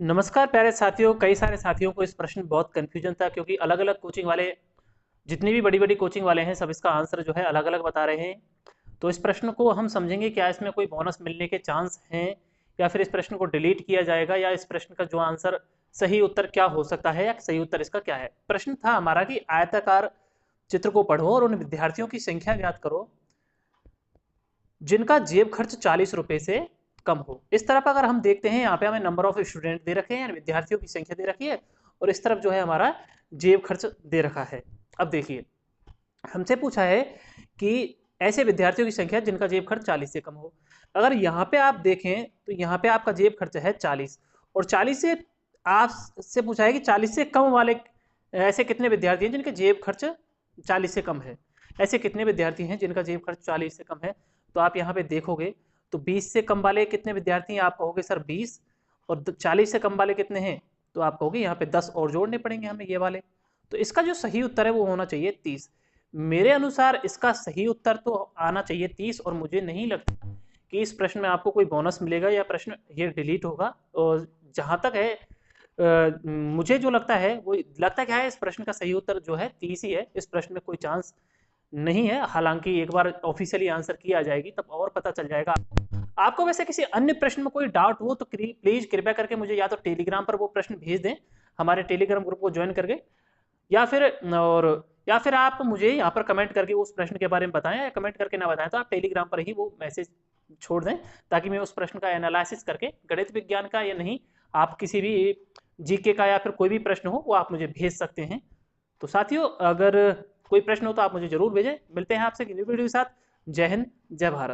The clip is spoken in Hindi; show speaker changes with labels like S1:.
S1: नमस्कार प्यारे साथियों। कई सारे साथियों को इस प्रश्न में बहुत कन्फ्यूजन था क्योंकि अलग-अलग कोचिंग वाले जितनी भी बड़ी-बड़ी कोचिंग वाले हैं सब इसका आंसर जो है अलग-अलग बता रहे हैं। तो इस प्रश्न को हम समझेंगे क्या इसमें कोई बोनस मिलने के चांस हैं या फिर इस प्रश्न को डिलीट किया जाएगा या इस प्रश्न का जो आंसर सही उत्तर क्या हो सकता है या सही उत्तर इसका क्या है। प्रश्न था हमारा कि आयताकार चित्र को पढ़ो और उन विद्यार्थियों की संख्या ज्ञात करो जिनका जेब खर्च 40 रुपए से कम हो। इस तरफ अगर हम देखते हैं यहाँ पे हमें नंबर ऑफ स्टूडेंट दे रखे हैं, विद्यार्थियों की संख्या दे रखी है और इस तरफ जो है हमारा जेब खर्च दे रखा है। अब देखिए हमसे पूछा है कि ऐसे विद्यार्थियों की संख्या जिनका जेब खर्च 40 से कम हो। अगर यहाँ पे आप देखें तो यहाँ पे आपका जेब खर्च है 40 और 40 से आपसे पूछा है कि 40 से कम वाले ऐसे कितने विद्यार्थी हैं जिनके जेब खर्च 40 से कम है। ऐसे कितने विद्यार्थी हैं जिनका जेब खर्च 40 से कम है। तो आप यहाँ पे देखोगे तो 20 से कम वाले कितने विद्यार्थी हैं, आप कहोगे सर 20 और 40 से कम वाले कितने हैं, तो आप कहोगे यहाँ पे 10 और जोड़ने पड़ेंगे हमें ये वाले। तो इसका जो सही उत्तर है वो होना चाहिए 30। मेरे अनुसार इसका सही उत्तर तो आना चाहिए 30 और मुझे नहीं लगता कि इस प्रश्न में आपको कोई बोनस मिलेगा या प्रश्न ये डिलीट होगा। और जहां तक है मुझे जो लगता है वो लगता क्या है, इस प्रश्न का सही उत्तर जो है 30 ही है। इस प्रश्न में कोई चांस नहीं है, हालांकि एक बार ऑफिशियली आंसर किया जाएगी तब और पता चल जाएगा। आपको वैसे किसी अन्य प्रश्न में कोई डाउट हो तो प्लीज कृपया करके मुझे या तो टेलीग्राम पर वो प्रश्न भेज दें हमारे टेलीग्राम ग्रुप को ज्वाइन करके, या फिर आप मुझे यहाँ पर कमेंट करके उस प्रश्न के बारे में बताएं, या कमेंट करके ना बताएं तो आप टेलीग्राम पर ही वो मैसेज छोड़ दें ताकि मैं उस प्रश्न का एनालिसिस करके गणित विज्ञान का या नहीं आप किसी भी जीके का या फिर कोई भी प्रश्न हो वो आप मुझे भेज सकते हैं। तो साथियों अगर कोई प्रश्न हो तो आप मुझे जरूर भेजें। मिलते हैं आपसे वीडियो के साथ। जय हिंद, जय भारत।